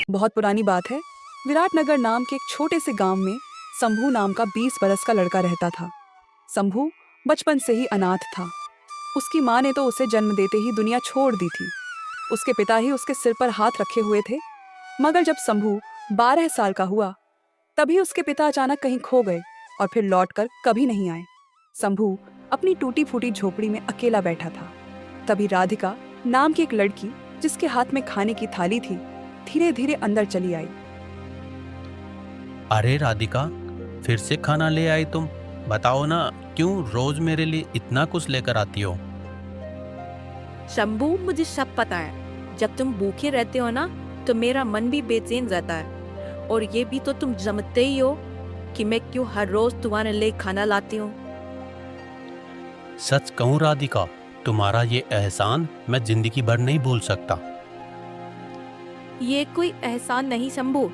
बहुत पुरानी बात है। विराटनगर नाम के एक छोटे से गांव में शंभू नाम का 20 बरस का लड़का रहता था। शंभू बचपन से ही अनाथ था। उसकी माँ ने तो उसे जन्म देते ही दुनिया छोड़ दी थी। उसके पिता ही उसके सिर पर हाथ रखे हुए थे। मगर जब शंभू 12 साल का हुआ तभी उसके पिता अचानक कहीं खो गए और फिर लौटकर कभी नहीं आए। शंभू अपनी टूटी फूटी झोपड़ी में अकेला बैठा था। तभी राधिका नाम की एक लड़की जिसके हाथ में खाने की थाली थी धीरे धीरे अंदर चली आई। अरे राधिका, फिर से खाना ले आई तुम। बताओ ना, क्यों रोज मेरे लिए इतना कुछ लेकर आती हो? शंभू, मुझे सब पता है। जब तुम भूखे रहते हो ना तो मेरा मन भी बेचैन रहता है। और ये भी तो तुम समझते ही हो कि मैं क्यों हर रोज तुम्हारे लिए खाना लाती हूँ। सच कहूँ राधिका, तुम्हारा ये एहसान मैं जिंदगी भर नहीं भूल सकता। ये कोई एहसान नहीं शंभू,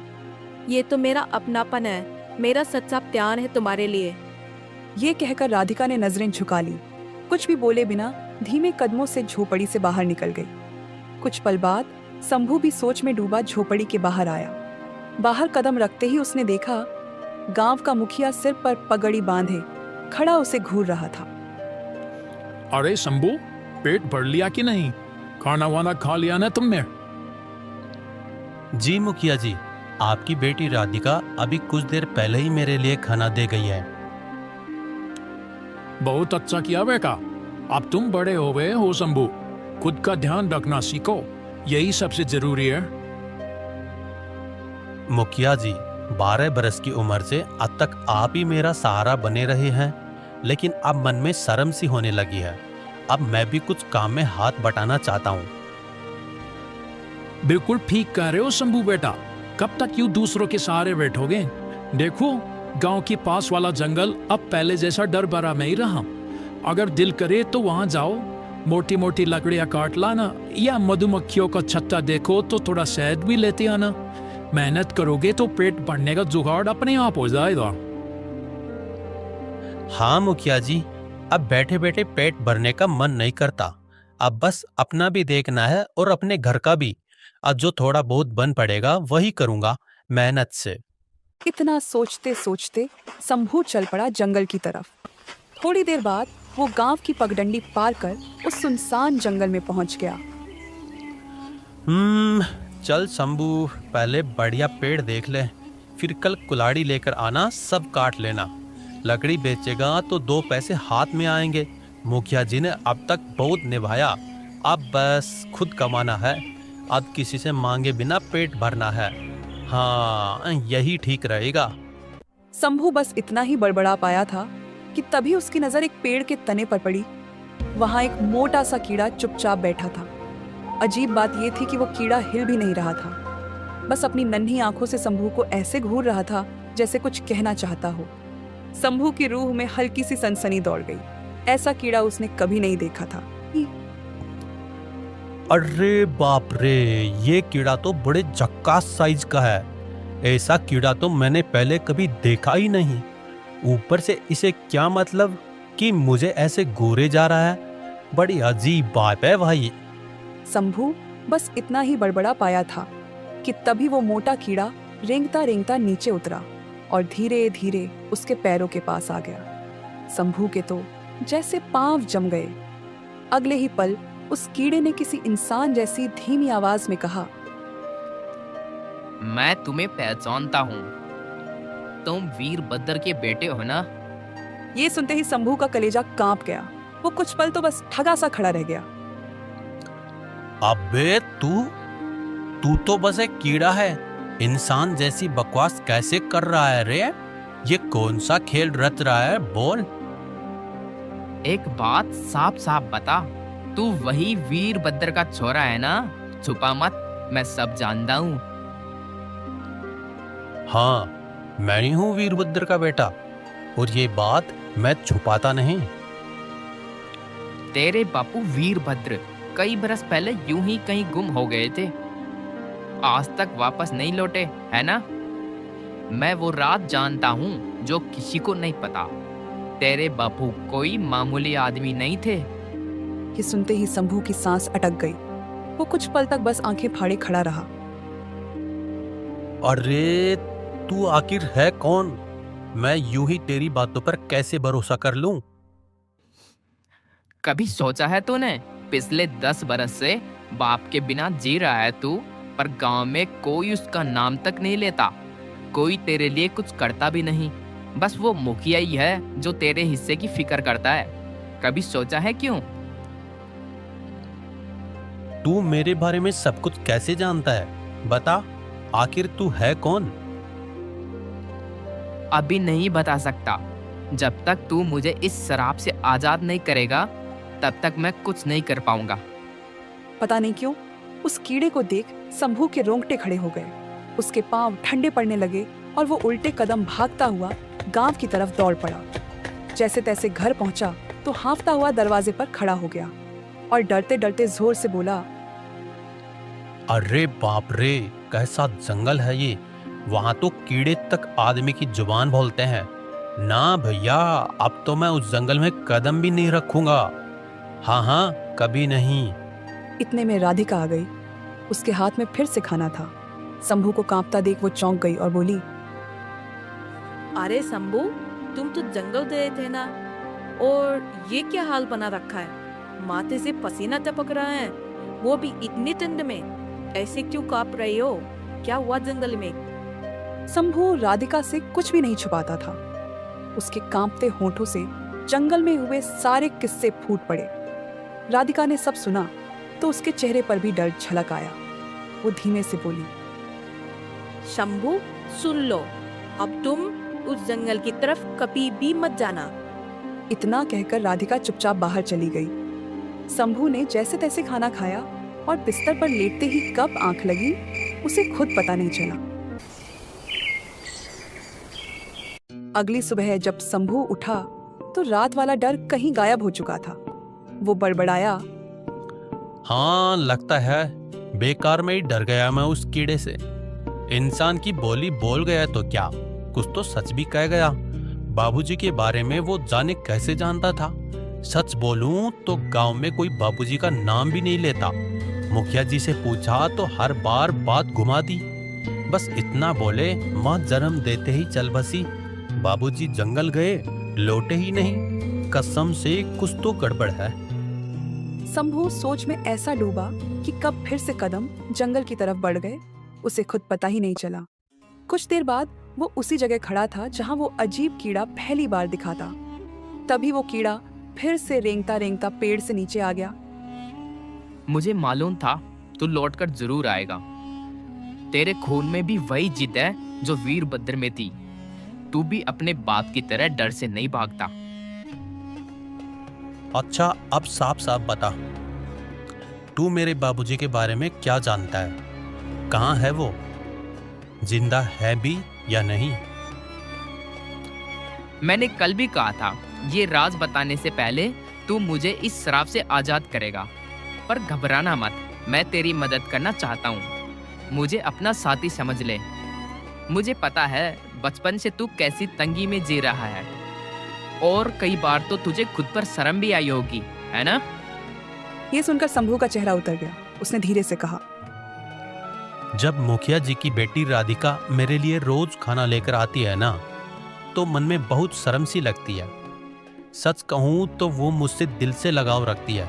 ये तो मेरा अपनापन है, मेरा सच्चा प्यार है तुम्हारे लिए। ये कहकर राधिका ने नजरें झुका ली। कुछ भी बोले बिना धीमे कदमों से झोपड़ी से बाहर निकल गई। कुछ पल बाद शंभू भी सोच में डूबा झोपड़ी के बाहर आया। बाहर कदम रखते ही उसने देखा गांव का मुखिया सिर पर पगड़ी बांधे खड़ा उसे घूर रहा था। अरे शंभू, पेट भर लिया कि नहीं? खाना वाना खा लिया ना तुमने? जी मुखिया जी, आपकी बेटी राधिका अभी कुछ देर पहले ही मेरे लिए खाना दे गई है। बहुत अच्छा किया बेटा। अब तुम बड़े हो गए हो शंभू, खुद का ध्यान रखना सीखो, यही सबसे जरूरी है। मुखिया जी, 12 बरस की उम्र से अब तक आप ही मेरा सहारा बने रहे हैं, लेकिन अब मन में शर्म सी होने लगी है। अब मैं भी कुछ काम में हाथ बटाना चाहता हूँ। बिल्कुल ठीक कह रहे हो शंभू बेटा, कब तक यूं दूसरों के सहारे बैठोगे? देखो, गांव के पास वाला जंगल अब पहले जैसा डर भरा नहीं रहा। अगर दिल करे तो वहां जाओ, मोटी मोटी लकड़ियां काट लाना, या मधुमक्खियों का छत्ता देखो तो थोड़ा शहद भी लेते आना। मेहनत करोगे तो पेट भरने का जुगाड़ अपने आप हो जाएगा। हाँ मुखिया जी, अब बैठे बैठे पेट भरने का मन नहीं करता। अब बस अपना भी देखना है और अपने घर का भी। अब जो थोड़ा बहुत बन पड़ेगा वही करूंगा मेहनत से। इतना सोचते सोचते शंभू चल पड़ा जंगल की तरफ। थोड़ी देर बाद वो गांव की पगडंडी पार कर उस सुनसान जंगल में पहुंच गया। चल शंभू, पहले बढ़िया पेड़ देख ले, फिर कल कुल्हाड़ी लेकर आना, सब काट लेना। लकड़ी बेचेगा तो 2 पैसे हाथ में आएंगे। मुखिया जी ने अब तक बहुत निभाया, अब बस खुद कमाना है। अब किसी से मांगे बिना पेट भरना है। हाँ, यही ठीक रहेगा। शंभू बस इतना ही बड़बड़ा पाया था कि तभी उसकी नजर एक पेड़ के तने पर पड़ी। वहां एक मोटा सा कीड़ा चुपचाप बैठा था। अजीब बात यह थी कि वो कीड़ा हिल भी नहीं रहा था, बस अपनी नन्ही आंखों से शंभू को ऐसे घूर रहा था जैसे कुछ कहना चाहता हो। शंभू की रूह में हल्की सी सनसनी दौड़ गई। ऐसा कीड़ा उसने कभी नहीं देखा था। अरे बाप रे, ये कीड़ा तो बड़े झक्कास साइज का है। ऐसा कीड़ा तो मैंने पहले कभी देखा ही नहीं। ऊपर से इसे क्या मतलब कि मुझे ऐसे घूरे जा रहा है। बड़ी अजीब बात है भाई। शंभू बस इतना ही बड़बड़ा पाया था कि तभी वो मोटा कीड़ा रेंगता रेंगता नीचे उतरा और धीरे धीरे उसके पैरों के पास आ गया। शंभू के तो जैसे पांव जम गए। अगले ही पल उस कीड़े ने किसी इंसान जैसी धीमी आवाज में कहा, मैं तुम्हें पहचानता हूँ, तुम वीरभद्र के बेटे हो ना? ये सुनते ही शंभू का कलेजा कांप गया। वो कुछ पल तो बस ठगा सा खड़ा रह गया। अबे तू तो बस एक कीड़ा है। इंसान जैसी बकवास कैसे कर रहा है रे? ये कौन सा खेल रच रहा है? बोल। एक बात साफ साफ बता, तू वही वीरभद्र का छोरा है ना? छुपा मत, मैं सब जानता हूँ। हाँ, मैं ही हूँ वीरभद्र का बेटा, और ये बात मैं छुपाता नहीं। तेरे बापू वीरभद्र कई बरस पहले यूं ही कहीं गुम हो गए थे, आज तक वापस नहीं लौटे, है ना? मैं वो रात जानता हूँ जो किसी को नहीं पता। तेरे बापू कोई मामूली आदमी नहीं थे। ये सुनते ही शंभू की सांस अटक गई। वो कुछ पल तक बस आंखें फाड़े खड़ा रहा। अरे तू आखिर है कौन? मैं यूं ही तेरी बातों पर कैसे भरोसा कर लूं? कभी सोचा है तूने? पिछले 10 बरस से बाप के बिना जी रहा है तू, पर गांव में कोई उसका नाम तक नहीं लेता। कोई तेरे लिए कुछ करता भी नहीं। बस वो मुखिया ही है जो तेरे हिस्से की फिक्र करता है। कभी सोचा है क्यों? तू मेरे बारे में सब कुछ कैसे जानता है? बता, आखिर तू है कौन? अभी नहीं बता सकता। जब तक तू मुझे इस शराब से आजाद नहीं करेगा, तब तक मैं कुछ नहीं कर पाऊंगा। पता नहीं क्यों उस कीड़े को देख शंभू के रोंगटे खड़े हो गए। उसके पांव ठंडे पड़ने लगे और वो उल्टे कदम भागता हुआ गांव की तरफ दौड़ पड़ा। जैसे तैसे घर पहुंचा तो हाँफता हुआ दरवाजे पर खड़ा हो गया और डरते डरते जोर से बोला, अरे बाप रे, कैसा जंगल है ये! वहां तो कीड़े तक आदमी की जुबान बोलते हैं। ना भैया, अब तो मैं उस जंगल में कदम भी नहीं रखूंगा। हाँ हाँ, कभी नहीं। इतने में राधिका आ गई। उसके हाथ में फिर से खाना था। शंभू को कांपता देख वो चौंक गई और बोली, अरे शंभू, तुम तो जंगल गए थे ना, और ये क्या हाल बना रखा है? माथे से पसीना टपक रहा है, वो भी इतनी ठंड में। ऐसे क्यों कांप रही हो? क्या हुआ जंगल में? शंभू राधिका से कुछ भी नहीं छुपाता था। उसके कांपते होठों से जंगल में हुए सारे किस्से फूट पड़े। राधिका ने सब सुना तो उसके चेहरे पर भी डर झलक आया। वो धीमे से बोली, शंभू सुन लो, अब तुम उस जंगल की तरफ कभी भी मत जाना। इतना कहकर राधिका चुपचाप बाहर चली गई। शंभू ने जैसे तैसे खाना खाया और बिस्तर पर लेटते ही कब आंख लगी उसे खुद पता नहीं चला। अगली सुबह जब शंभू उठा तो रात वाला डर कहीं गायब हो चुका था। वो बड़बड़ाया, हाँ, लगता है बेकार में ही डर गया मैं उस कीड़े से। इंसान की बोली बोल गया तो क्या, कुछ तो सच भी कह गया। बाबूजी के बारे में वो जाने कैसे जानता था। सच बोलूं तो गांव में कोई बाबूजी का नाम भी नहीं लेता। मुखिया जी से पूछा तो हर बार बात घुमा दी। बस इतना बोले, माँ जन्म देते ही चल बसी। बाबूजी जंगल गए, लौटे ही नहीं। कसम से कुछ तो गड़बड़ है। शंभू सोच में ऐसा डूबा कि कब फिर से कदम जंगल की तरफ बढ़ गए उसे खुद पता ही नहीं चला। कुछ देर बाद वो उसी जगह खड़ा था जहां वो अजीब कीड़ा पहली बार दिखा था। तभी वो कीड़ा फिर से रेंगता रेंगता पेड़ से नीचे आ गया। मुझे मालूम था तू लौटकर जरूर आएगा। तेरे खून में भी वही जिद है जो वीरभद्र में थी। तू भी अपने बाप की तरह डर से नहीं भागता। अच्छा, अब साफ साफ बता, तू मेरे बाबूजी के बारे में क्या जानता है? कहाँ है वो? जिंदा है भी या नहीं? मैंने कल भी कहा था, ये राज बताने से पहले तू मुझे इस शराब से आजाद करेगा। पर घबराना मत, मैं तेरी मदद करना चाहता हूँ। मुझे अपना साथी समझ ले। मुझे पता है बचपन से तू कैसी तंगी में जी रहा है, और कई बार तो तुझे खुद पर शर्म भी आई होगी, है ना? ये सुनकर शंभू का चेहरा उतर गया। उसने धीरे से कहा, जब मुखिया जी की बेटी राधिका मेरे लिए रोज खाना लेकर आती है ना, तो मन में बहुत शर्म सी लगती है। सच कहूं तो वो मुझसे दिल से लगाव रखती है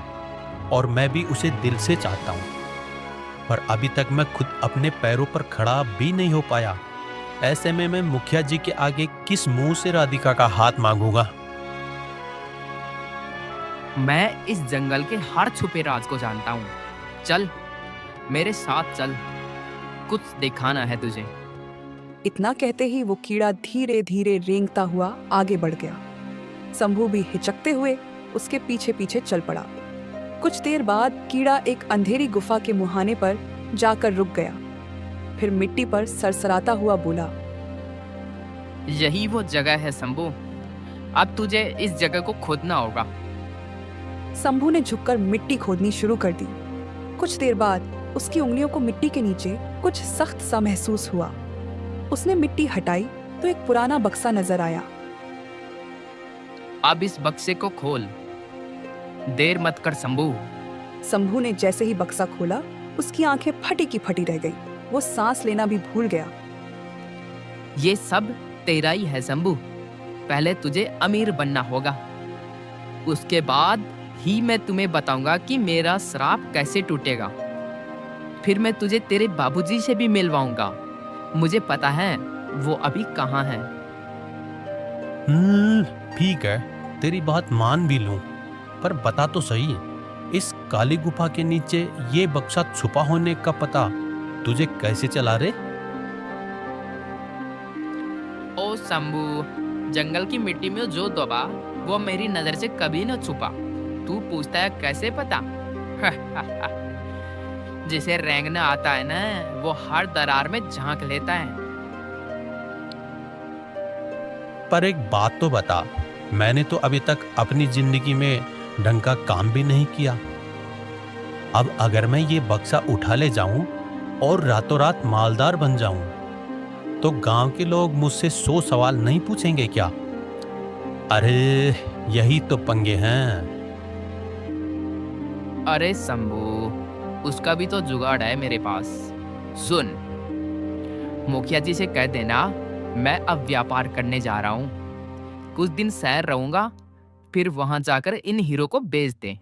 और मैं भी उसे दिल से चाहता हूं। पर अभी तक मैं खुद अपने पैरों पर खड़ा भी नहीं हो पाया। ऐसे में मैं मुखिया जी के आगे किस मुंह से राधिका का हाथ मांगूंगा? मैं इस जंगल के हर छुपे राज को जानता हूँ। चल मेरे साथ चल, कुछ दिखाना है तुझे। इतना कहते ही वो कीड़ा धीरे धीरे रेंगता हुआ आगे बढ़ गया। शंभू भी हिचकते हुए उसके पीछे पीछे चल पड़ा। कुछ देर बाद कीड़ा एक अंधेरी गुफा के मुहाने पर जाकर रुक गया। फिर मिट्टी पर सरसराता हुआ बोला, यही वो जगह है शंभू। अब तुझे इस जगह को खोदना होगा। शंभू ने झुककर मिट्टी खोदनी शुरू कर दी। कुछ देर बाद उसकी उंगलियों को मिट्टी के नीचे कुछ सख्त सा महसूस हुआ। उसने मिट्टी हटाई तो एक पुराना बक्सा नजर आया। अब इस बक्से को खोल, देर मत कर शंभू। शंभू ने जैसे ही बक्सा खोला उसकी आंखें फटी की फटी रह गई। वो सांस लेना भी भूल गया। ये सब तेरा ही है शंभू। पहले तुझे अमीर बनना होगा, उसके बाद ही मैं तुम्हें बताऊंगा कि मेरा श्राप कैसे टूटेगा। फिर मैं तुझे तेरे बाबूजी से भी मिलवाऊंगा। मुझे पता है वो अभी कहाँ हैं। ठीक है, तेरी बात मान भी लूं, पर बता तो सही, इस काली गुफा के नीचे ये बक्सा छुपा होने का पता तुझे कैसे चला रे? ओ शंभू, जंगल की मिट्टी में जो दबा वो मेरी नजर से कभी न छुपा। तू पूछता है कैसे पता? जिसे रेंगना आता है ना, वो हर दरार में झांक लेता है। पर एक बात तो बता, मैंने तो अभी तक अपनी जिंदगी में ढंग का काम भी नहीं किया। अब अगर मैं ये बक्सा उठा ले जाऊं और रातों रात मालदार बन जाऊं, तो गांव के लोग मुझसे 100 सवाल नहीं पूछेंगे क्या? अरे यही तो पंगे हैं। अरे शंभू, उसका भी तो जुगाड़ है मेरे पास। सुन, मुखिया जी से कह देना मैं अब व्यापार करने जा रहा हूँ। कुछ दिन शहर रहूंगा, फिर वहां जाकर इन हीरो को बेच दे।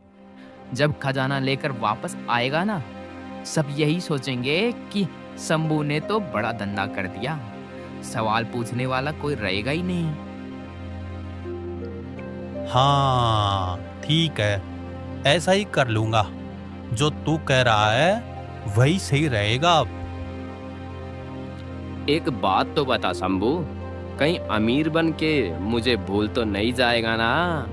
जब खजाना लेकर वापस आएगा ना, सब यही सोचेंगे कि शंभू ने तो बड़ा धंधा कर दिया। सवाल पूछने वाला कोई रहेगा ही नहीं। हाँ ठीक है, ऐसा ही कर लूंगा। जो तू कह रहा है वही सही रहेगा। अब एक बात तो बता शंभू, कहीं अमीर बन के मुझे भूल तो नहीं जाएगा ना?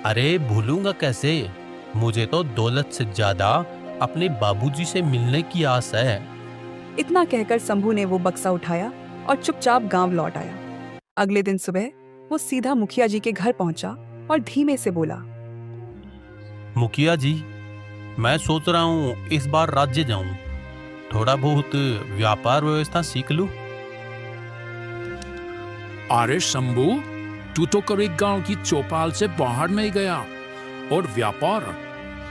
अरे भूलूंगा कैसे? मुझे तो दौलत से ज्यादा अपने बाबूजी से मिलने की आस है। इतना कहकर शंभू ने वो बक्सा उठाया और चुपचाप गांव लौट आया। अगले दिन सुबह वो सीधा मुखिया जी के घर पहुंचा और धीमे से बोला, मुखिया जी, मैं सोच रहा हूँ इस बार राज्य जाऊं, थोड़ा बहुत व्यापार व्यवस्था सीख लूं। अरे शंभू, तू तो कभी गांव की चौपाल से बाहर नहीं गया, और व्यापार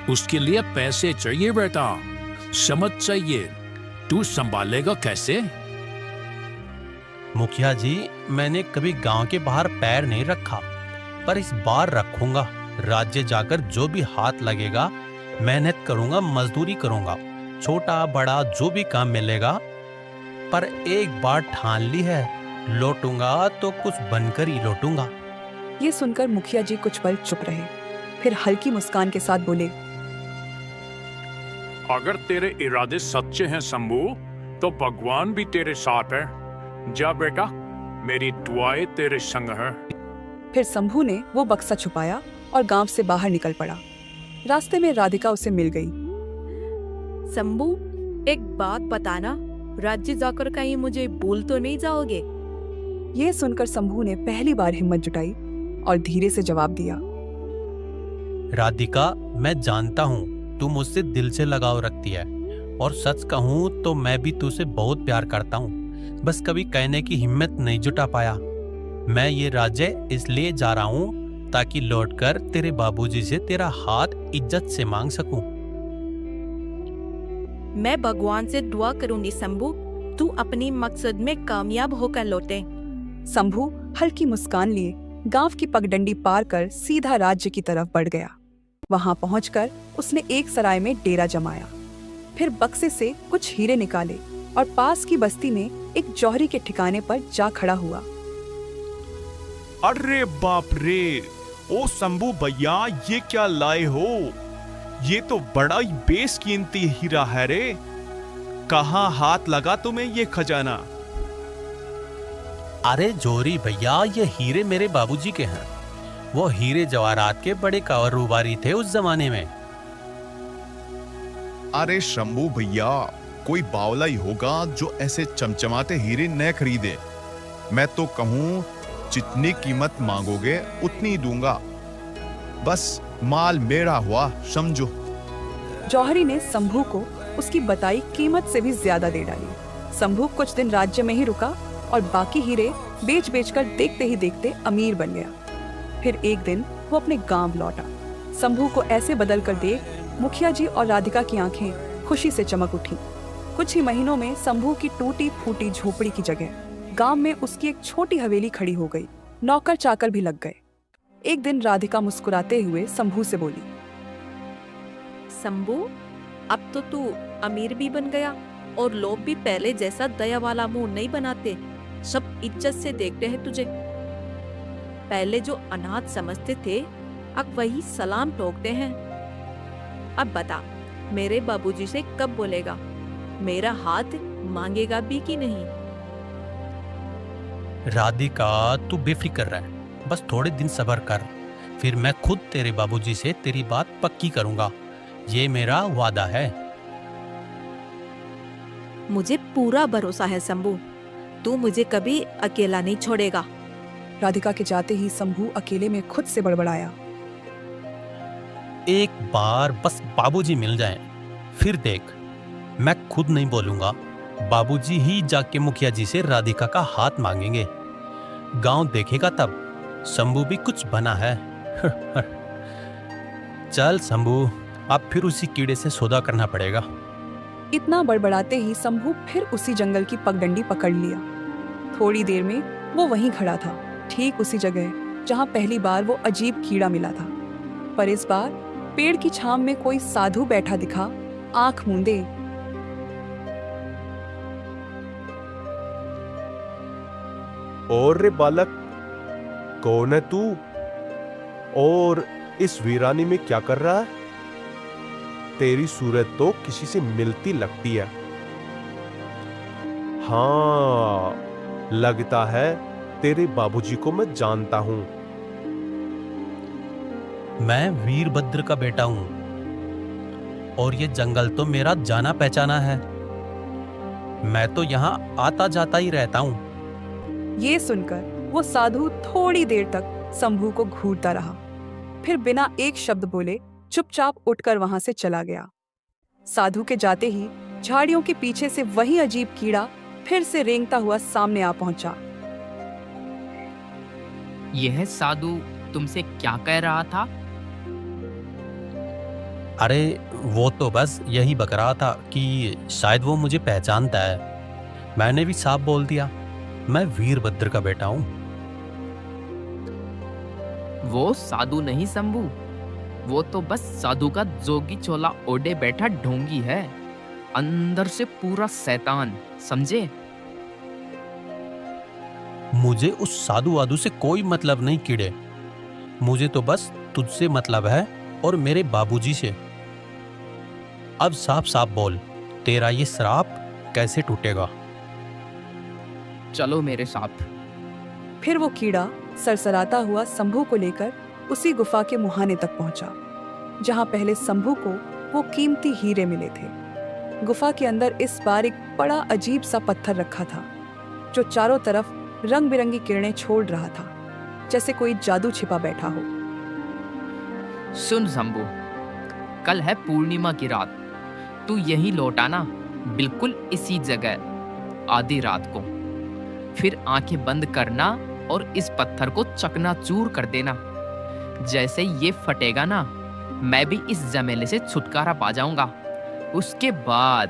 उसके लिए पैसे चाहिए बेटा, समझ चाहिए। तू संभालेगा कैसे? मुखिया जी, मैंने कभी गांव के बाहर पैर नहीं रखा, पर इस बार रखूंगा। राज्य जाकर जो भी हाथ लगेगा मेहनत करूंगा, मजदूरी करूंगा, छोटा बड़ा जो भी काम मिलेगा। पर एक बार ठान ली है, लौटूंगा तो कुछ बनकर ही लौटूंगा। ये सुनकर मुखिया जी कुछ पल चुप रहे, फिर हल्की मुस्कान के साथ बोले, अगर तेरे इरादे सच्चे हैं शंभू, तो भगवान भी तेरे साथ है। जा बेटा, मेरी दुआएं तेरे संग है। फिर शंभू ने वो बक्सा छुपाया और गांव से बाहर निकल पड़ा। रास्ते में राधिका उसे मिल गई। शंभू, एक बात बताना, राज्य जाकर कहीं मुझे भूल तो नहीं जाओगे? ये सुनकर शंभू ने पहली बार हिम्मत जुटाई और धीरे से जवाब दिया, राधिका, मैं जानता हूँ तू मुझसे दिल से लगाव रखती है, और सच कहूँ तो मैं भी तुझसे बहुत प्यार करता हूँ, बस कभी कहने की हिम्मत नहीं जुटा पाया। मैं ये राज्य इसलिए जा रहा हूँ ताकि लौटकर तेरे बाबूजी से तेरा हाथ इज्जत से मांग सकूं। मैं भगवान से दुआ करूंगी शंभू, तू अपनी मकसद में कामयाब होकर लौटे। शंभू हल्की मुस्कान लिए गांव की पगडंडी पार कर सीधा राज्य की तरफ बढ़ गया। वहां पहुंचकर उसने एक सराय में डेरा जमाया, फिर बक्से से कुछ हीरे निकाले और पास की बस्ती में एक जौहरी के ठिकाने पर जा खड़ा हुआ। अरे बाप रे, ओ शंभू भैया, ये क्या लाए हो? ये तो बड़ा ही बेशकीमती हीरा है रे। कहाँ हाथ लगा तुम्हें ये खजाना? अरे जोरी भैया, ये हीरे मेरे बाबूजी के हैं। वो हीरे जवाहरात के बड़े कारोबारी थे उस जमाने में। अरे शंभू भैया, कोई बावला ही होगा जो ऐसे चमचमाते हीरे न खरीदे। मैं तो कहूं जितनी कीमत मांगोगे उतनी ही दूंगा, बस माल मेरा हुआ समझो। जौहरी ने शंभू को उसकी बताई कीमत से भी ज्यादा दे डाली। शंभू कुछ दिन राज्य में ही रुका और बाकी हीरे बेच बेचकर देखते ही देखते अमीर बन गया। फिर एक दिन वो अपने गांव लौटा। शंभू को ऐसे बदल कर देख मुखिया जी और राधिका की आंखें खुशी से चमक उठी। कुछ ही महीनों में शंभू की टूटी फूटी झोपड़ी की जगह गांव में उसकी एक छोटी हवेली खड़ी हो गई। नौकर चाकर भी लग गए। एक दिन राधिका मुस्कुराते हुए शंभू से बोली, शंभू, अब तो तू अमीर भी बन गया और लोग भी पहले जैसा दया वाला मुंह नहीं बनाते, सब इज्जत से देखते हैं तुझे। पहले जो अनाथ समझते थे अब वही सलाम ठोकते हैं। अब बता, मेरे बाबूजी से कब बोलेगा? मेरा हाथ मांगेगा भी कि नहीं? राधिका, तू बेफिक्र रह, बस थोड़े दिन सब्र कर, फिर मैं खुद तेरे बाबूजी से तेरी बात पक्की करूंगा, ये मेरा वादा है। मुझे पूरा भरोसा है शंभू, तू मुझे कभी अकेला नहीं छोड़ेगा। राधिका के जाते ही शंभू अकेले में खुद से बड़बड़ाया, एक बार बस बाबूजी मिल जाएं, फिर देख, मैं खुद नहीं बोलूंगा, बाबूजी ही जाके मुखिया जी से राधिका का हाथ मांगेंगे। गांव देखेगा तब शंभू भी कुछ बना है। चल शंभू, अब फिर उसी कीड़े से सौदा करना पड़ेगा। इतना बड़बड़ाते ही शंभू फिर उसी जंगल की पगडंडी पकड़ लिया। थोड़ी देर में वो वहीं खड़ा था, ठीक उसी जगह जहां पहली बार वो अजीब कीड़ा मिला था। पर इस बार पेड़ की छांव में कोई साधु बैठा दिखा, आंख मूंदे। और रे बालक, कौन है तू और इस वीरानी में क्या कर रहा है? तेरी सूरत तो किसी से मिलती लगती है। हाँ, लगता है तेरे बाबूजी को मैं जानता हूं। मैं वीरभद्र का बेटा हूं और ये जंगल तो मेरा जाना पहचाना है, मैं तो यहाँ आता जाता ही रहता हूँ। ये सुनकर वो साधु थोड़ी देर तक शंभू को घूरता रहा, फिर बिना एक शब्द बोले चुपचाप उठकर वहां से चला गया। साधु के जाते ही झाड़ियों के पीछे से वही अजीब कीड़ा फिर से रेंगता हुआ सामने आ पहुंचा। यह साधु तुमसे क्या कह रहा था? अरे वो तो बस यही बक रहा था कि शायद वो मुझे पहचानता है। मैंने भी साफ बोल दिया, मैं वीरभद्र का बेटा हूँ। वो साधु नहीं शंभू, वो तो बस साधु का जोगी चोला ओढ़े बैठा ढोंगी है, अंदर से पूरा शैतान, समझे? मुझे उस साधु वाधु से कोई मतलब नहीं कीड़े, मुझे तो बस तुझसे मतलब है और मेरे बाबूजी से। अब साफ साफ बोल, तेरा ये श्राप कैसे टूटेगा? चलो मेरे साथ। फिर वो कीड़ा सरसराता हुआ शंभू को लेकर उसी गुफा के मुहाने तक पहुंचा, जहां पहले शंभू को वो कीमती हीरे मिले थे। गुफा के अंदर इस बार एक बड़ा अजीब सा पत्थर रखा था, जो चारों तरफ रंग बिरंगी किरणें छोड़ रहा था, जैसे कोई जादू छिपा बैठा हो। सुन शंभू, कल है पूर्णिमा की रात, तू यहीं लौट आना, बिल्कुल इसी जगह आधी रात को। फिर आंखें बंद करना और इस पत्थर को चकनाचूर कर देना। जैसे ये फटेगा ना, मैं भी इस जमेले से छुटकारा पा जाऊंगा। उसके बाद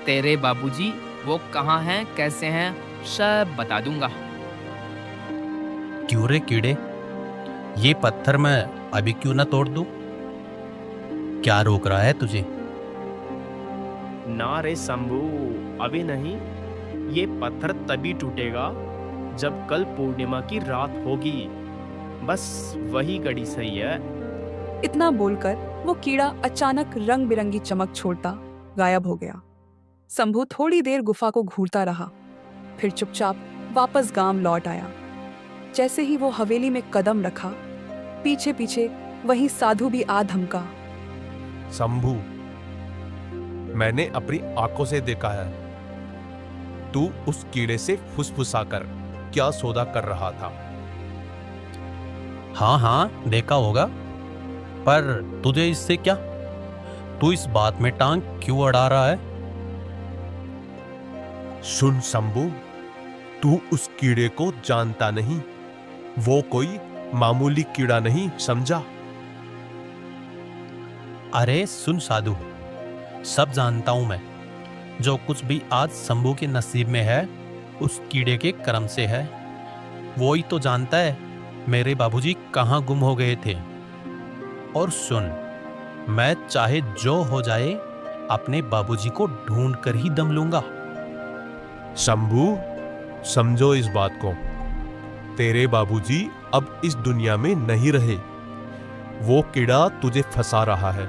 तेरे बाबूजी वो कहाँ हैं, कैसे हैं, सब बता दूंगा। क्यों रे कीड़े, ये पत्थर मैं अभी क्यों ना तोड़ दूं? क्या रोक रहा है तुझे? ना रे शंभू, अभी नहीं। ये पत्थर तभी टूटेगा जब कल पूर्णिमा की रात होगी। बस वही घड़ी सही है। इतना बोलकर वो कीड़ा अचानक रंग बिरंगी चमक छोड़ता गायब हो गया। शंभू थोड़ी देर गुफा को घूरता रहा, फिर चुपचाप वापस गांव लौट आया। जैसे ही वो हवेली में कदम रखा, पीछे पीछे वही साधु भी आ धमका। शंभू, मैंने अपनी आंखों से देखा है, तू उस कीड़े से फुसफुसाकर क्या सौदा कर रहा था। हाँ हाँ, देखा होगा, पर तुझे इससे क्या? तू इस बात में टांग क्यों अड़ा रहा है? सुन शंभू, तू उस कीड़े को जानता नहीं, वो कोई मामूली कीड़ा नहीं, समझा? अरे सुन साधु, सब जानता हूं मैं। जो कुछ भी आज शंभू के नसीब में है उस कीड़े के कर्म से है। वो ही तो जानता है मेरे बाबूजी कहाँ गुम हो गए थे। और सुन, मैं चाहे जो हो जाए अपने बाबूजी को ढूंढ कर ही दम लूंगा। शंभू, समझो इस बात को। तेरे बाबूजी अब इस दुनिया में नहीं रहे। वो कीड़ा तुझे फंसा रहा है।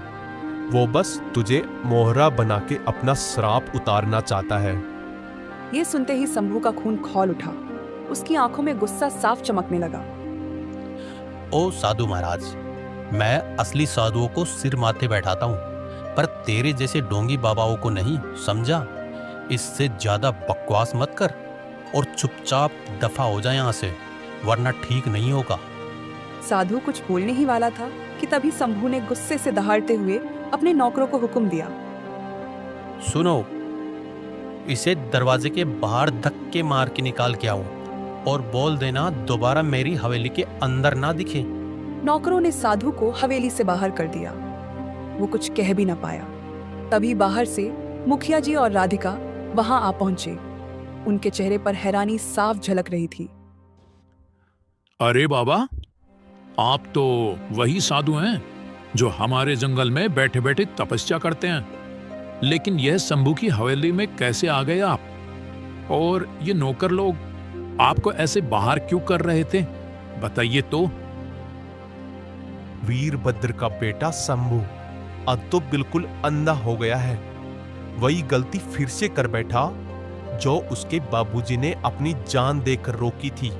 वो बस तुझे मोहरा बना के अपना श्राप उतारना चाहता है। ये सुनते ही शंभू का खून खौल उठा। उसकी आंखों में गुस्सा साफ चमकने लगा। ओ साधु महाराज, मैं असली साधुओं को सिर माथे बैठाता हूँ, पर तेरे जैसे डोंगी बाबाओं को नहीं, समझा? इससे ज्यादा बकवास मत कर और चुपचाप दफा हो जाए यहाँ से, वरना ठीक नहीं होगा। साधु कुछ बोलने ही वाला था कि तभी शंभू ने गुस्से से दहाड़ते हुए अपने नौकरों को हुक्म दिया। सुनो, इसे दरवाजे के बाहर धक्के मार के निकाल के आओ और बोल देना दोबारा मेरी हवेली के अंदर ना दिखे। नौकरों ने साधु को हवेली से बाहर कर दिया। वो कुछ कह भी न पाया। तभी बाहर से मुखिया जी और राधिका वहां आ पहुंचे। उनके चेहरे पर हैरानी साफ झलक रही थी। अरे बाबा, आप तो वही साधु हैं जो हमारे जंगल में बैठे बैठे तपस्या करते हैं। लेकिन यह शंभू की हवेली में कैसे आ गए आप? और ये नौकर लोग आपको ऐसे बाहर क्यों कर रहे थे, बताइए तो। वीरभद्र का बेटा शंभू अब तो बिल्कुल अंधा हो गया है। वही गलती फिर से कर बैठा जो उसके बाबूजी ने अपनी जान देकर रोकी थी।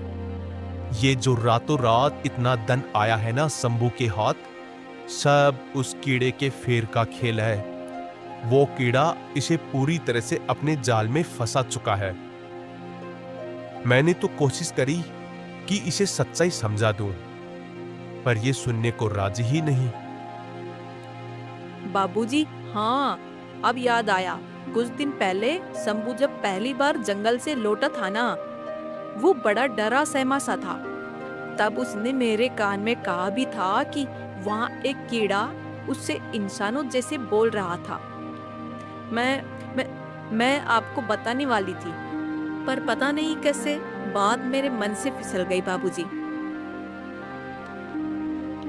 ये जो रातों रात इतना धन आया है ना शंभू के हाथ, सब उस कीड़े के फेर का खेल है। वो कीड़ा इसे पूरी तरह से अपने जाल में फंसा चुका है। मैंने तो कोशिश करी कि इसे सच्चाई समझा दूं, पर ये सुनने को राजी ही नहीं। बाबूजी, हाँ, अब याद आया। कुछ दिन पहले शंभू जब पहली बार जंगल से लौटा था ना, वो बड़ा डरा सहमा सा था। तब उसने मेरे कान में कहा भी था कि वहाँ एक कीड़ा उससे इंसानों जैसे बोल रहा था। मैं आपको बताने वाली थी, पर पता नहीं कैसे बात मेरे मन से फिसल गई बाबूजी।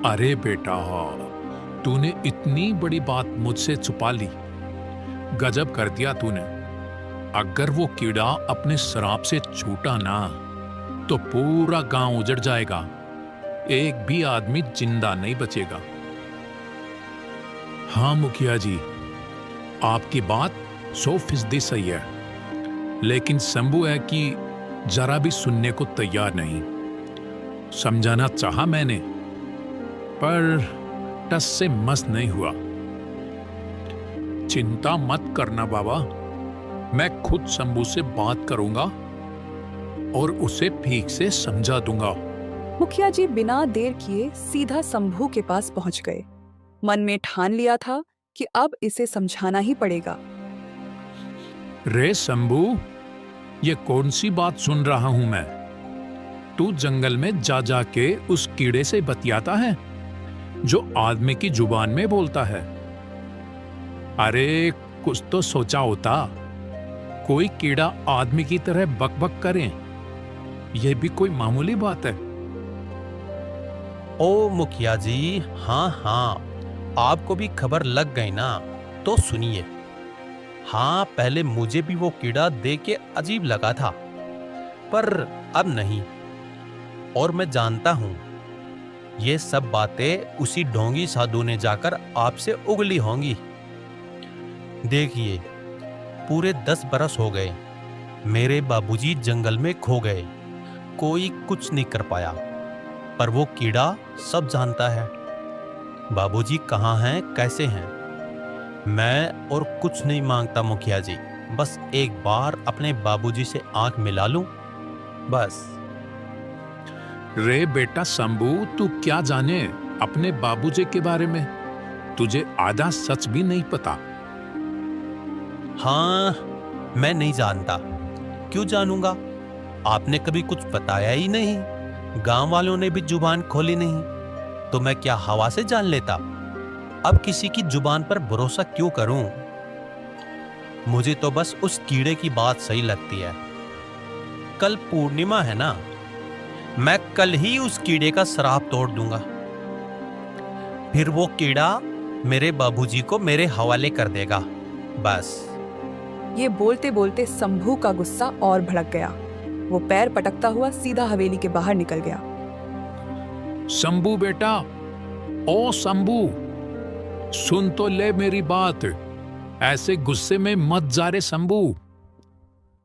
अरे बेटा, तूने इतनी बड़ी बात मुझसे छुपा ली। गजब कर दिया तूने। अगर वो कीड़ा अपने श्राप से छूटा ना तो पूरा गांव उजड़ जाएगा। एक भी आदमी जिंदा नहीं बचेगा। हाँ मुखिया जी, आपकी बात 100% सही है। लेकिन शंभू है कि जरा भी सुनने को तैयार नहीं। समझाना चाहा मैंने, पर टस से मस नहीं हुआ। चिंता मत करना बाबा, मैं खुद शंभू से बात करूंगा और उसे ठीक से समझा दूंगा। मुखिया जी बिना देर किए सीधा शंभू के पास पहुंच गए। मन में ठान लिया था कि अब इसे समझाना ही पड़ेगा। रे शंभू, ये कौन सी बात सुन रहा हूं मैं? तू जंगल में जा जाके उस कीड़े से बतियाता है जो आदमी की जुबान में बोलता है। अरे कुछ तो सोचा होता। कोई कीड़ा आदमी की तरह बकबक करे, यह भी कोई मामूली बात है? ओ मुखिया जी, हाँ हाँ, आपको भी खबर लग गई ना, तो सुनिए। हाँ, पहले मुझे भी वो कीड़ा देख के अजीब लगा था, पर अब नहीं। और मैं जानता हूं ये सब बातें उसी ढोंगी साधु ने जाकर आपसे उगली होंगी। देखिए, पूरे 10 बरस हो गए, मेरे बाबूजी जंगल में खो गए। कोई कुछ नहीं कर पाया, पर वो कीड़ा सब जानता है। बाबूजी कहाँ हैं, कैसे हैं। मैं और कुछ नहीं मांगता मुखिया जी, बस एक बार अपने बाबूजी से आंख मिला लूं, बस। रे बेटा शंभू, तू क्या जाने अपने बाबूजी के बारे में? तुझे आधा सच भी नहीं पता। हाँ, मैं नहीं जानता। क्यों जानूंगा? आपने कभी कुछ बताया ही नहीं, गांव वालों ने भी जुबान खोली नहीं, तो मैं क्या हवा से जान लेता? अब किसी की जुबान पर भरोसा क्यों करूं? मुझे तो बस उस कीड़े की बात सही लगती है। कल पूर्णिमा है ना, मैं कल ही उस कीड़े का श्राप तोड़ दूंगा। फिर वो कीड़ा मेरे बाबूजी को मेरे हवाले कर देगा। बस। ये बोलते बोलते शंभू का गुस्सा और भड़क गया। वो पैर पटकता हुआ सीधा हवेली के बाहर निकल गया। शंभू बेटा, ओ शंभू, सुन तो ले मेरी बात। ऐसे गुस्से में मत जा रे शंभू।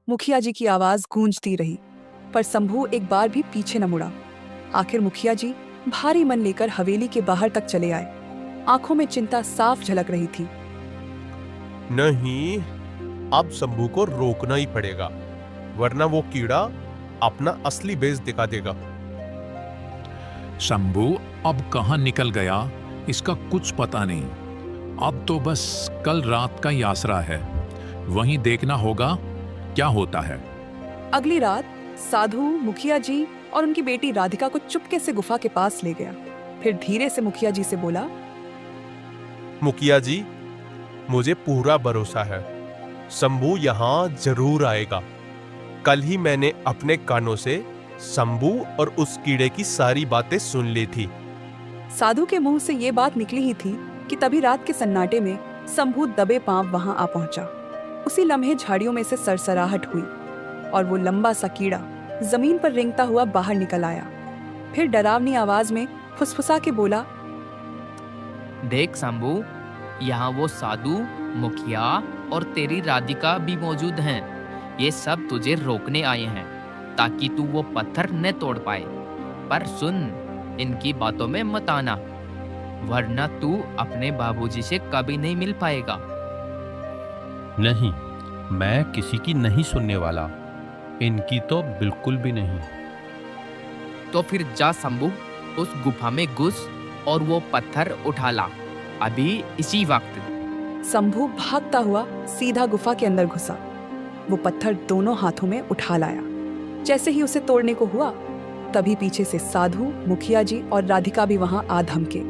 मुखिया जी की आवाज गूंजती रही, पर शंभू एक बार भी पीछे न मुड़ा। आखिर मुखिया जी भारी मन लेकर हवेली के बाहर तक चले आए। आंखों में चिंता साफ झलक रही थी। नहीं, अब शंभू को रोकना ही पड़ेगा, वरना वो कीड़ा अपना असली बेस दिखा देगा। शंभू अब कहाँ निकल गया इसका कुछ पता नहीं। अब तो बस कल रात का ही आसरा है, वहीं देखना होगा क्या होता है। अगली रात साधु मुखिया जी और उनकी बेटी राधिका को चुपके से गुफा के पास ले गया। फिर धीरे से मुखिया जी से बोला, मुखिया जी, मुझे पूरा भरोसा है, शंभू यहाँ जरूर आएगा। कल ही मैंने अपने कानों से शंभू और उस कीड़े की सारी बातें सुन ली थी। साधु के मुंह से ये बात निकली ही थी कि तभी रात के सन्नाटे में शंभू दबे पांव वहां आ पहुंचा। उसी लम्हे झाड़ियों में से सरसराहट हुई और वो लंबा सा कीड़ा जमीन पर रेंगता हुआ बाहर निकल आया। फिर डरावनी आवाज में फुसफुसा के बोला, देख शंभू, यहाँ वो साधु, मुखिया और तेरी राधिका भी मौजूद हैं। ये सब तुझे रोकने आए हैं ताकि तू वो पत्थर न तोड़ पाए। पर सुन, इनकी बातों में मत आना, वरना तू अपने बाबूजी से कभी नहीं मिल पाएगा। नहीं, मैं किसी की नहीं सुनने वाला, इनकी तो बिल्कुल भी नहीं। तो फिर जा शंभू, उस गुफा में घुस और वो पत्थर उठा ला, अभी इसी वक्त। शंभू भागता हुआ सीधा गुफा के अंदर घुसा। वो पत्थर दोनों हाथों में उठा लाया। जैसे ही उसे तोड़ने को हुआ, तभी पीछे से साधु, मुखिया जी और राधिका भी वहां आ धमके।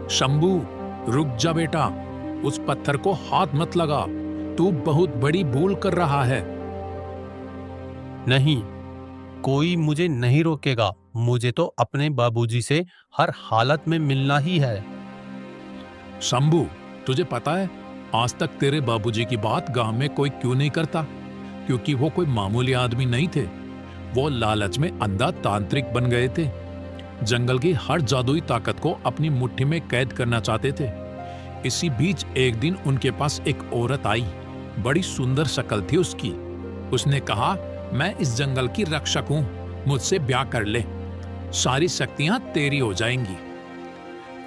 शंभू, रुक जा बेटा, उस पत्थर को हाथ मत लगा, तू बहुत बड़ी भूल कर रहा है। नहीं, कोई मुझे नहीं रोकेगा। मुझे तो अपने बाबूजी से हर हालत में मिलना ही है। शंभू, तुझे पता है आज तक तेरे बाबूजी की बात गांव में कोई क्यों नहीं करता? क्योंकि वो कोई मामूली आदमी नहीं थे। वो लालच में अंधा तांत्रिक बन गए थे। जंगल की हर जादुई ताकत को अपनी मुट्ठी में कैद करना चाहते थे। इसी बीच एक दिन उनके पास एक औरत आई। बड़ी सुंदर शक्ल थी उसकी। उसने कहा, मैं इस जंगल की रक्षक हूं, मुझसे ब्याह कर ले, सारी शक्तियां तेरी हो जाएंगी।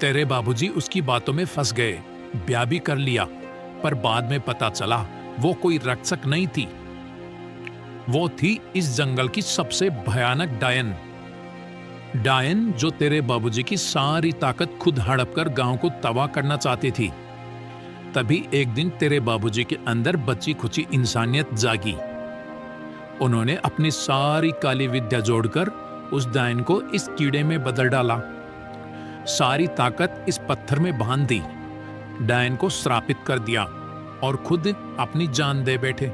तेरे बाबूजी उसकी बातों में फंस गए, ब्याह भी कर लिया, पर बाद में पता चला वो कोई रक्षक नहीं थी। वो थी इस जंगल की सबसे भयानक डायन। डायन जो तेरे बाबूजी की सारी ताकत खुद हड़प कर गांव को तबाह करना चाहती थी। तभी एक दिन तेरे बाबूजी के अंदर बची खुची इंसानियत जागी। उन्होंने अपनी सारी काली विद्या जोड़कर उस डायन को इस कीड़े में बदल डाला। सारी ताकत इस पत्थर में बांध दी, डायन को श्रापित कर दिया और खुद अपनी जान दे बैठे।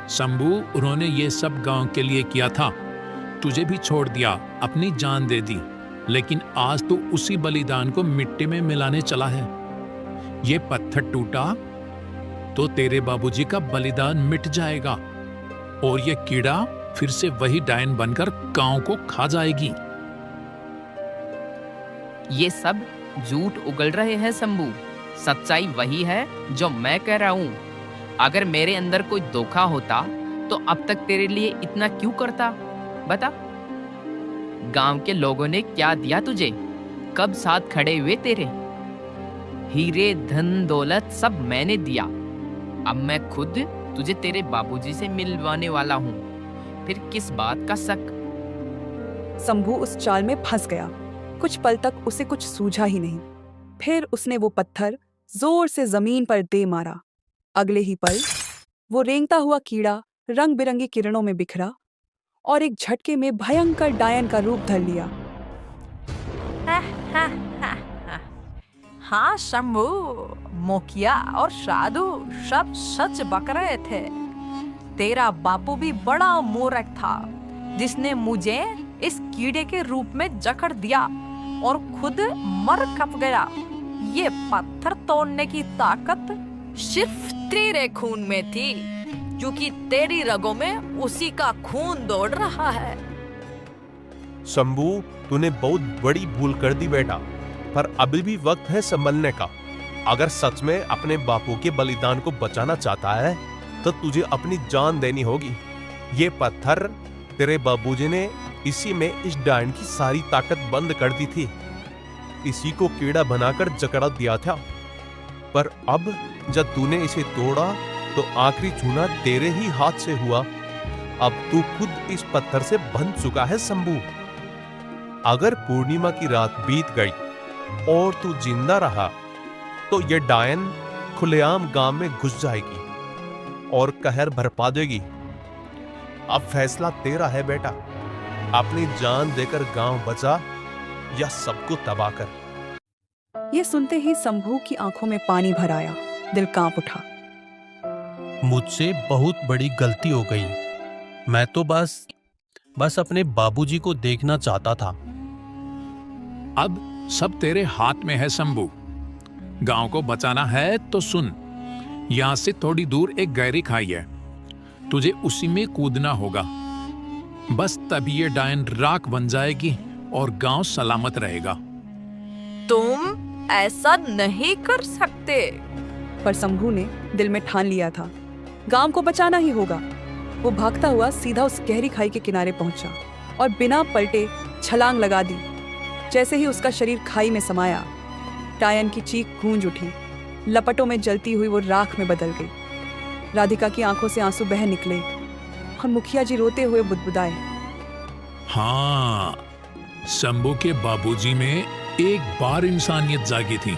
शंभू, उन्होंने ये सब गांव के लिए किया था, तुझे भी छोड़ दिया, अपनी जान दे दी, लेकिन आज तो उसी बलिदान को मिट्टी में मिलाने चला है। ये पत्थर टूटा तो तेरे बाबूजी का बलिदान मिट जाएगा और ये कीड़ा फिर से वही डायन बनकर गांव को खा जाएगी। ये सब झूठ उगल रहे हैं शंभू, सच्चाई वही है जो मैं कह रहा हूँ। अगर मेरे अंदर कोई धोखा होता तो अब तक तेरे लिए इतना क्यों करता, बता। गांव के लोगों ने क्या दिया तुझे, कब साथ खड़े हुए तेरे, हीरे धन दौलत सब मैंने दिया। अब मैं खुद तुझे तेरे बाबूजी से मिलवाने वाला हूँ, फिर किस बात का शक। शंभू उस चाल में फंस गया। कुछ पल तक उसे कुछ सूझा ही नहीं। फिर उसने वो पत्थर जोर से जमीन पर दे मारा। अगले ही पल वो रेंगता हुआ कीड़ा रंग बिरंगी किरणों में बिखरा और एक झटके में भयंकर डायन का रूप धर लिया। हाँ शंभू, मुखिया और साधु सब सच बक रहे थे। तेरा बापू भी बड़ा मूर्ख था, जिसने मुझे इस कीड़े के रूप में जकड़ दिया और खुद मर कप गया। ये पत्थर तोड़ने की ताकत सिर्फ तेरे खून में थी, क्योंकि तेरी रगों में उसी का खून दौड़ रहा है। शंभू, तूने बहुत बड़ी भूल कर दी बेटा, पर अभी भी वक्त है संभलने का। अगर सच में अपने बापू के बलिदान को बचाना चाहता है तो तुझे अपनी जान देनी होगी। ये पत्थर तेरे बाबूजी ने इसी में इस डायन की सारी ताकत बंद कर दी थी, इसी को कीड़ा बनाकर जकड़ा दिया था। पर अब जब तूने इसे तोड़ा तो आखिरी छूना तेरे ही हाथ से हुआ। अब तू खुद इस पत्थर से बंध चुका है शंभू। अगर पूर्णिमा की रात बीत गई और तू जिंदा रहा तो ये डायन खुलेआम गांव में घुस जाएगी और कहर बरपा देगी। अब फैसला तेरा है बेटा, अपनी जान देकर गांव बचा या सबको तबाह कर। ये सुनते ही शंभू की आंखों में पानी भर आया, दिल कांप उठा। मुझसे बहुत बड़ी गलती हो गई। मैं तो बस अपने बाबूजी को देखना चाहता था। अब सब तेरे हाथ में है शंभू। गांव को बचाना है तो सुन, यहां से थोड़ी दूर एक गहरी खाई है, तुझे उसी में कूदना होगा। बस तभी ये डायन राख बन जाएगी और गांव सलामत रहेगा। तुम ऐसा नहीं कर सकते। पर शंभू ने दिल में ठान लिया था, गांव को बचाना ही होगा। वो भागता हुआ सीधा उस गहरी खाई के किनारे पहुंचा और बिना पलटे छलांग लगा दी। जैसे ही उसका शरीर खाई में समाया, डायन की चीख गूंज उठी। लपटों में जलती हुई वो राख में बदल गई। राधिका की आंखों से आंसू बह निकले और मुखिया जी रोते हुए बुदबुदाए, हाँ, शंभू के बाबूजी में एक बार इंसानियत जागी थी।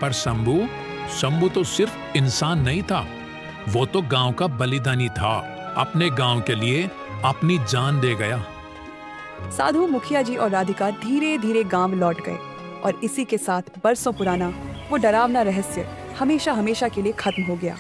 पर शंभू तो सिर्फ इंसान नहीं था, वो तो गांव का बलिदानी था। अपने गांव के लिए अपनी जान दे गया। साधु, मुखिया जी और राधिका धीरे धीरे गांव लौट गए और इसी के साथ बरसों पुराना वो डरावना रहस्य हमेशा हमेशा के लिए खत्म हो गया।